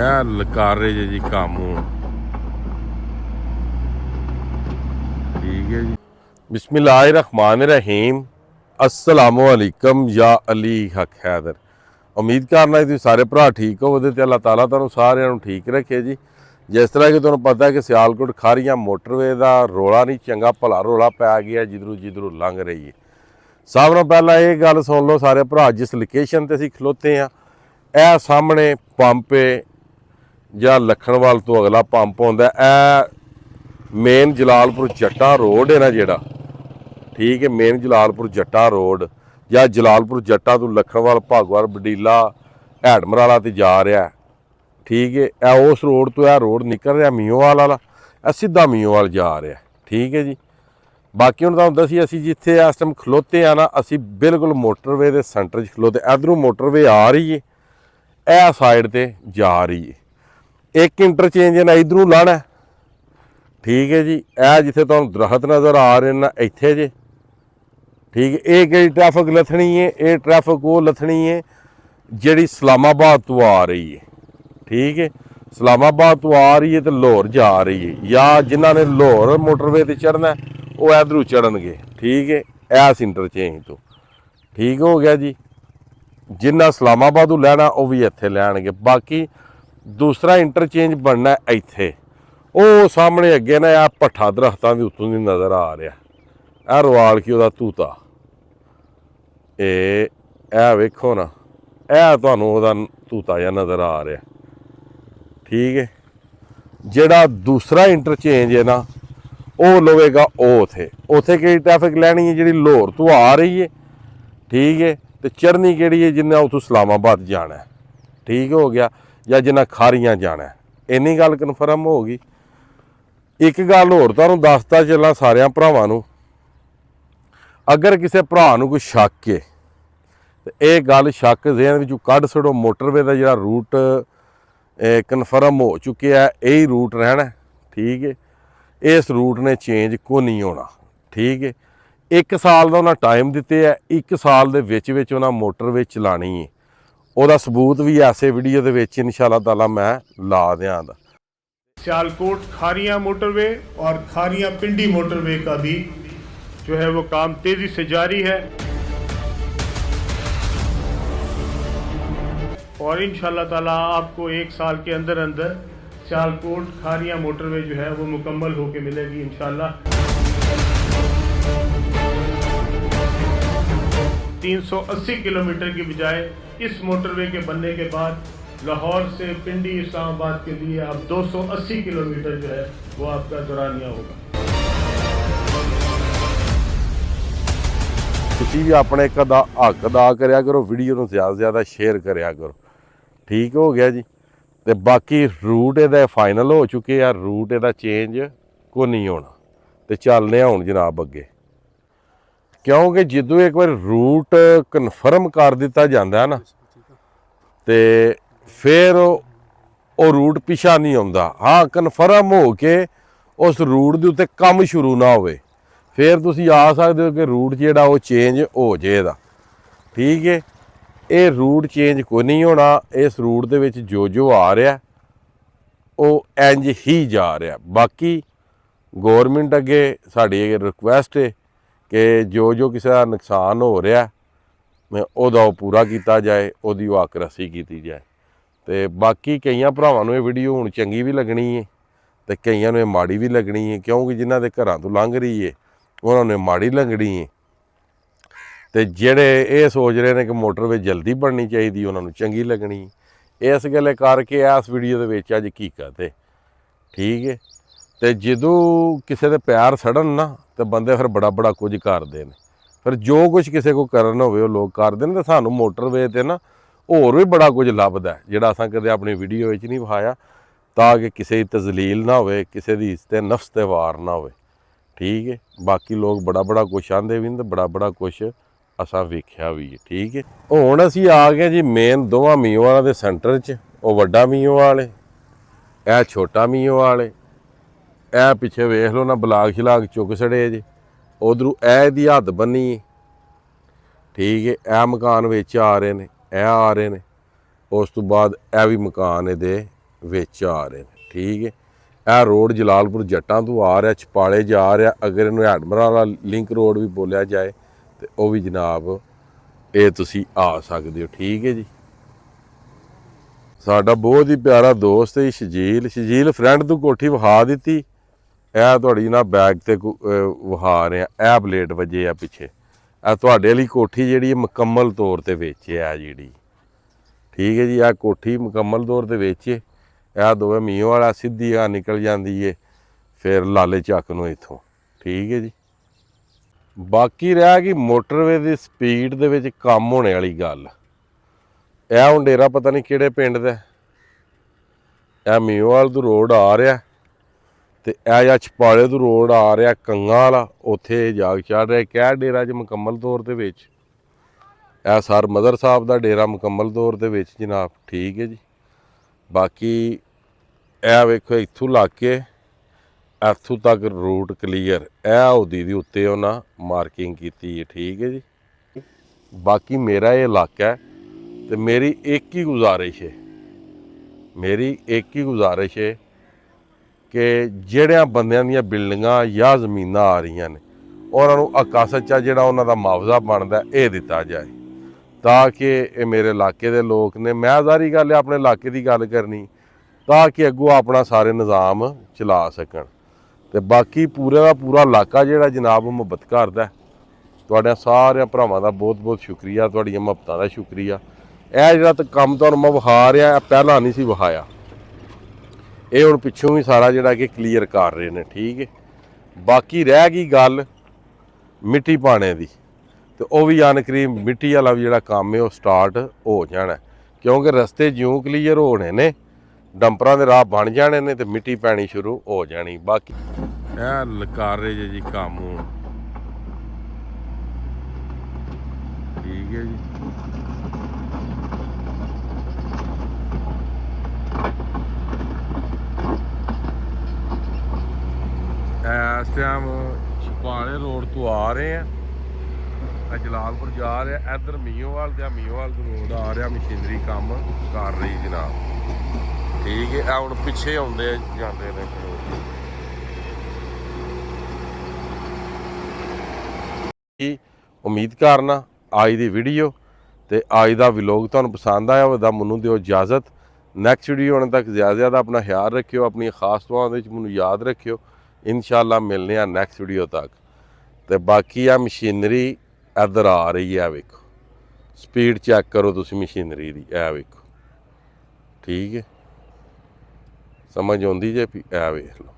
ਇਹ ਲਕਾਰੇ ਜੇ ਜੀ ਕੰਮ ਹੁਣ ਠੀਕ ਹੈ ਜੀ। बिस्मिल्लाहिर्रहमानिर्रहीम अस्सलामुअलैकुम या अली हक हैदर। उम्मीद करना तुम सारे भरा ठीक हो तो अल्लाह ताला तुहानू सारिਆਂ ਨੂੰ ठीक रखे जी। जिस तरह कि तुहानू पता है कि सियालकोट खारियां मोटरवे का रौला नहीं चंगा भला रौला पै गया जिधरों लंघ रही है। सब नालों पहला ये गल सुन लो सारे भरा, जिस लोकेशन ते असीं खलोते हैं यह सामने पंप है या लखनवाल तो अगला पंप आउंदा है। मेन जलालपुर जट्टा रोड है ना जिहड़ा, ठीक है, मेन जलालपुर जट्टा रोड या जलालपुर जट्टा तो लखनवाल भागवाल बडीला हैडमराला ते जा रहा है, ठीक है। यह उस रोड तो यह रोड निकल रहा मीओवाल वाला, यह सीधा मीओवाल जा रहा है, ठीक है जी। बाकी हुण तुहानूं दस्सी असीं जिथे इस टाइम खलोते हैं ना, असीं बिल्कुल मोटरवे के सेंटर च खलोते। इधरों मोटरवे आ रही है, यह साइड ते जा रही है। एक इंटरचेंज है ना इधरों लाना, ठीक है जी। यह जिथे तुहानूं दरख्त नज़र आ रहे हैं ना इत्थे जे, ठीक है। ये कि ट्रैफिक लथनी है, ये ट्रैफिक वो लथनी है जिहड़ी इस्लामाबाद तो आ रही है, ठीक है। इस्लामाबाद तो आ रही है तो लाहौर जा रही है, या जिन्हों ने लाहौर मोटरवे ते चढ़ना है वो इधरों चढ़नगे, ठीक है। इस इंटरचेंज तो ठीक हो गया जी। जिन्ना इस्लामाबाद लैना वो भी इत्थे लैणगे। बाकी दूसरा इंटरचेंज बनना इत्थे, वो सामने अगे ना आ भट्ठा दरख्तां दे उत्तों दी नज़र आ रहा, यह रवाल की वह तूता, ये वेखो ना, यह तुहानूं ओहदा तूता जिहा नज़र आ रहा, ठीक है। जिहड़ा दूसरा इंटरचेंज है ना वो लवेगा उथे कि ट्रैफिक लैनी है जिहड़ी लाहौर तो आ रही है, ठीक है। तो चढ़नी किहड़ी है जिन्हें उतों इस्लामाबाद जाना है, ठीक हो गया, या जिन्हें खारियां जाना है। इन्नी गल कन्फर्म हो गई। एक गल होर तुहानूं दसदा चलां सारियां भरावां नूं, अगर किसी भरा नूं कोई शक है तो यह गल शक ज़हन विचों कढ छड़ो। मोटरवे का जिहड़ा रूट कन्फर्म हो चुके है, यही रूट रहना, ठीक है। इस रूट ने चेंज को नहीं होना, ठीक है। 1 साल का उन्हें टाइम दिते है, 1 साल दे विच विच उन्हें मोटरवे चलानी है। ਉਹਦਾ सबूत भी ऐसे वीडियो ਦੇ ਵਿੱਚ इंशाअल्लाह ताला मैं ला ਦਿਆਂਗਾ। सियालकोट खारियां मोटरवे और खारियां पिंडी मोटरवे का भी जो है वो काम तेजी से जारी है, और इंशाअल्लाह ताला आपको 1 साल के अंदर अंदर सियालकोट खारियां मोटरवे जो है वो मुकम्मल होके मिलेगी इंशाअल्लाह। 380 किलोमीटर की बजाय इस मोटरवे के बनने के बाद लाहौर से पिंडी इस्लामाबाद के लिए अब 280 किलोमीटर जो है वो आपका दौरानिया होगा। तुसीं भी अपने हक अदा करिया करो, वीडियो को ज़्यादा से ज़्यादा शेयर करिया करो, ठीक हो गया जी। तो बाकी रूट इहदा फाइनल हो चुके हैं, रूट इहदा चेंज को नहीं होना। तो चलने हुण जनाब अगे, क्योंकि जदों एक बार रूट कन्फर्म कर दिता जाता है ना तो फिर वो रूट पिछा नहीं आता। हाँ, कन्फर्म हो के उस रूट के उत्ते काम शुरू ना हो, फिर तुसी आ सकते हो कि रूट जिहड़ा वो चेंज हो जाएगा, ठीक है। ये रूट चेंज कोई नहीं होना। इस रूट दे विच जो आ रहा वो इंज ही जा रहा। बाकी गौरमेंट अगे साडी रिक्वेस्ट है कि जो किसी का नुकसान हो रहा ਉਹਦਾ पूरा किया जाए, ਉਹਦੀ हक रसी की जाए। तो बाकी कई भरावां नूं ये वीडियो हुण चंगी भी लगनी है तो कईयां नूं माड़ी भी लगनी है, क्योंकि जिन्हां दे घरां तो लंघ रही है उन्हां नूं माड़ी लगनी है। तो जिहड़े ये सोच रहे हैं कि मोटरवे जल्दी बननी चाहिए उन्हां नूं चंगी लगनी है। इस गल्ले करके इस वीडियो दे विच अज हकीकत है, ठीक है। तो जदों किसी दे पैर सड़न ना तो बंदे फिर बड़ा कुछ करते हैं, फिर जो कुछ किसी को करना हो लोग करते हैं। तो सानू मोटरवे ते ना होर भी बड़ा कुछ लभदा है जिहड़ा असां कदे अपनी वीडियो विच नहीं विखाया, ताकि किसी की तजलील ना हो, किसी की इज्जत नफ्स ते वार ना हो, ठीक है। बाकी लोग बड़ा कुछ आंदे भी तो बड़ा कुछ असां वेख्या भी है, ठीक है। हुण असीं आ गए जी मेन दोवां मीओवाल दे सेंटर च। वो वड्डा मीओवाल है, यह छोटा मीओवाल है। यह पिछे वेख लो ना ब्लाक शलाक चुक छड़े जे, उधरों दी हद बनी है, ठीक है। मकान विच आ रहे हैं, आ रहे हैं। उस तो बाद भी मकान ये ਵਿੱਚ ਆ ਰਹੇ ਨੇ। ਠੀਕ ਹੈ, ਇਹ ਰੋਡ ਜਲਾਲਪੁਰ ਜੱਟਾਂ ਤੋਂ ਆ ਰਿਹਾ, ਛਪਾਲੇ ਜਾ ਰਿਹਾ। ਅਗਰ ਇਹਨੂੰ ਹੈਡਮਰਾ ਵਾਲਾ ਲਿੰਕ ਰੋਡ ਵੀ ਬੋਲਿਆ ਜਾਏ ਤੇ ਉਹ ਵੀ ਜਨਾਬ ਇਹ ਤੁਸੀਂ ਆ ਸਕਦੇ ਹੋ। ਠੀਕ ਹੈ ਜੀ, ਸਾਡਾ ਬਹੁਤ ਹੀ ਪਿਆਰਾ ਦੋਸਤ ਹੈ ਸ਼ਜੀਲ ਫਰੈਂਡ ਤੋਂ ਕੋਠੀ ਵਿਖਾ ਦਿੱਤੀ। ਇਹ ਤੁਹਾਡੀ ਨਾ ਬੈਗ ਤੇ ਵਿਖਾ ਰਿਹਾ, ਇਹ ਬਲੇਡ ਵੱਜੇ ਆ ਪਿੱਛੇ। ਇਹ ਤੁਹਾਡੇ ਵਾਲੀ ਕੋਠੀ ਜਿਹੜੀ ਮੁਕੰਮਲ ਤੌਰ ਤੇ ਵੇਚੇ ਆ ਜਿਹੜੀ। ਠੀਕ ਹੈ ਜੀ, ਇਹ ਕੋਠੀ ਮੁਕੰਮਲ ਤੌਰ ਤੇ ਵੇਚੇ। ਇਹ ਦੋਵੇਂ ਮੀਂਹ ਵਾਲਾ ਸਿੱਧੀ ਆ ਨਿਕਲ ਜਾਂਦੀ ਏ ਫਿਰ ਲਾਲੇ ਚੱਕ ਨੂੰ ਇੱਥੋਂ। ਠੀਕ ਹੈ ਜੀ, ਬਾਕੀ ਰਹਿ ਗਈ ਮੋਟਰਵੇ ਦੀ ਸਪੀਡ ਦੇ ਵਿੱਚ ਕੰਮ ਹੋਣੇ ਵਾਲੀ ਗੱਲ। ਇਹ ਹੁਣ ਡੇਰਾ ਪਤਾ ਨਹੀਂ ਕਿਹੜੇ ਪਿੰਡ ਦਾ, ਇਹ ਮੀਓਵਾਲ ਤੋਂ ਰੋਡ ਆ ਰਿਹਾ ਤੇ ਇਹ ਜਾਂ ਛਪਾਲੇ ਤੋਂ ਰੋਡ ਆ ਰਿਹਾ ਕੰਗਾਂ ਵਾਲਾ, ਉੱਥੇ ਜਾ ਕੇ ਚੜ੍ਹ ਰਿਹਾ ਕਹਿ ਡੇਰਾ 'ਚ ਮੁਕੰਮਲ ਤੌਰ ਦੇ ਵਿੱਚ। ਇਹ ਸਰ ਮਦਰ ਸਾਹਿਬ ਦਾ ਡੇਰਾ ਮੁਕੰਮਲ ਤੌਰ ਦੇ ਵਿੱਚ ਜਨਾਬ। ਠੀਕ ਹੈ ਜੀ, ਬਾਕੀ ਇਹ ਵੇਖੋ ਇੱਥੋਂ ਲੱਗ ਕੇ ਇੱਥੋਂ ਤੱਕ ਰੂਟ ਕਲੀਅਰ। ਇਹ ਉਹਦੀ ਦੇ ਉੱਤੇ ਉਹਨਾਂ ਮਾਰਕਿੰਗ ਕੀਤੀ ਹੈ। ਠੀਕ ਹੈ ਜੀ, ਬਾਕੀ ਮੇਰਾ ਇਹ ਇਲਾਕਾ ਹੈ ਤੇ ਮੇਰੀ ਇੱਕ ਹੀ ਗੁਜ਼ਾਰਿਸ਼ ਹੈ ਕਿ ਜਿਹੜਿਆਂ ਬੰਦਿਆਂ ਦੀਆਂ ਬਿਲਡਿੰਗਾਂ ਜਾਂ ਜ਼ਮੀਨਾਂ ਆ ਰਹੀਆਂ ਨੇ ਉਹਨਾਂ ਨੂੰ ਅਕਾਸਤ 'ਚ ਜਿਹੜਾ ਉਹਨਾਂ ਦਾ ਮੁਆਵਜ਼ਾ ਬਣਦਾ ਇਹ ਦਿੱਤਾ ਜਾਏ, ਤਾਂ ਕਿ ਇਹ ਮੇਰੇ ਇਲਾਕੇ ਦੇ ਲੋਕ ਨੇ, ਮੈਂ ਜ਼ਾਹਰੀ ਗੱਲ ਹੈ ਆਪਣੇ ਇਲਾਕੇ ਦੀ ਗੱਲ ਕਰਨੀ, ਤਾਂ ਕਿ ਅੱਗੋਂ ਆਪਣਾ ਸਾਰੇ ਨਿਜ਼ਾਮ ਚਲਾ ਸਕਣ। ਤੇ ਬਾਕੀ ਪੂਰੇ ਦਾ ਪੂਰਾ ਇਲਾਕਾ ਜਿਹੜਾ ਜਨਾਬ ਮੁਹੱਬਤ ਕਰਦਾ। ਤੁਹਾਡੇ ਸਾਰਿਆਂ ਭਰਾਵਾਂ ਦਾ ਬਹੁਤ ਬਹੁਤ ਸ਼ੁਕਰੀਆ, ਤੁਹਾਡੀਆਂ ਮੁਹੱਬਤਾਂ ਦਾ ਸ਼ੁਕਰੀਆ। ਇਹ ਜਿਹੜਾ ਤਾਂ ਕੰਮ ਤੁਹਾਨੂੰ ਮੈਂ ਵਿਖਾ ਰਿਹਾ, ਇਹ ਪਹਿਲਾਂ ਨਹੀਂ ਸੀ ਵਿਖਾਇਆ, ਇਹ ਹੁਣ ਪਿੱਛੋਂ ਵੀ ਸਾਰਾ ਜਿਹੜਾ ਕਿ ਕਲੀਅਰ ਕਰ ਰਹੇ ਨੇ। ਠੀਕ ਹੈ, ਬਾਕੀ ਰਹਿ ਗਈ ਗੱਲ ਮਿੱਟੀ ਪਾਣੇ ਦੀ, ਤੇ ਉਹ ਵੀ ਯਾਨਕਰੀਬ ਮਿੱਟੀ ਵਾਲਾ ਵੀ ਜਿਹੜਾ ਕੰਮ ਹੈ ਉਹ ਸਟਾਰਟ ਹੋ ਜਾਣਾ, ਕਿਉਂਕਿ ਰਸਤੇ ਜਿਉਂ ਕਲੀਅਰ ਹੋਣੇ ਨੇ, ਡੰਪਰਾਂ ਦੇ ਰਾਹ ਬਣ ਜਾਣੇ ਨੇ ਤੇ ਮਿੱਟੀ ਪੈਣੀ ਸ਼ੁਰੂ ਹੋ ਜਾਣੀ। ਬਾਕੀ ਇਹ ਲਕਾਰ ਰਹੇ ਜੀ ਕੰਮ ਹੁਣ। ਠੀਕ ਹੈ ਜੀ, ਇਸ ਟਾਈਮ ਛਪਾਲੇ ਰੋਡ ਤੋਂ ਆ ਰਹੇ ਆ, ਜਲਾਲਪੁਰ ਜਾ ਰਿਹਾ। ਇੱਧਰ ਮੀਓਵਾਲ ਤੇ ਮੀਓਵਾਲ ਤੋਂ ਰੋਡ ਆ ਰਿਹਾ, ਮਸ਼ੀਨਰੀ ਕੰਮ ਕਰ ਰਹੀ ਜਨਾਬ। ਠੀਕ ਹੈ, ਹੁਣ ਪਿੱਛੇ ਆਉਂਦੇ ਜਾਂਦੇ ਨੇ। ਉਮੀਦ ਕਰਨਾ ਅੱਜ ਦੀ ਵੀਡੀਓ ਤੇ ਅੱਜ ਦਾ ਵਲੌਗ ਤੁਹਾਨੂੰ ਪਸੰਦ ਆਇਆ ਹੋਵੇਗਾ। ਮੈਨੂੰ ਦਿਓ ਇਜਾਜ਼ਤ, ਨੈਕਸਟ ਵੀਡੀਓ ਆਉਣ ਤੱਕ ਜ਼ਿਆਦਾ ਆਪਣਾ ਖਿਆਲ ਰੱਖਿਓ, ਆਪਣੀਆਂ ਖਾਸ ਦੁਆਵਾਂ ਦੇ ਵਿੱਚ ਮੈਨੂੰ ਯਾਦ ਰੱਖਿਓ। ਇਨਸ਼ਾਅੱਲਾ ਮਿਲਨੇ ਆ ਨੈਕਸਟ ਵੀਡੀਓ ਤੱਕ। ਤੇ ਬਾਕੀ ਆ ਮਸ਼ੀਨਰੀ ਇੱਧਰ ਆ ਰਹੀ ਹੈ, ਵੇਖੋ ਸਪੀਡ ਚੈੱਕ ਕਰੋ ਤੁਸੀਂ ਮਸ਼ੀਨਰੀ ਦੀ, ਇਹ ਵੇਖੋ। ਠੀਕ ਹੈ, ਸਮਝ ਆਉਂਦੀ ਜੇ, ਇਹ ਵੇਖ ਲਓ।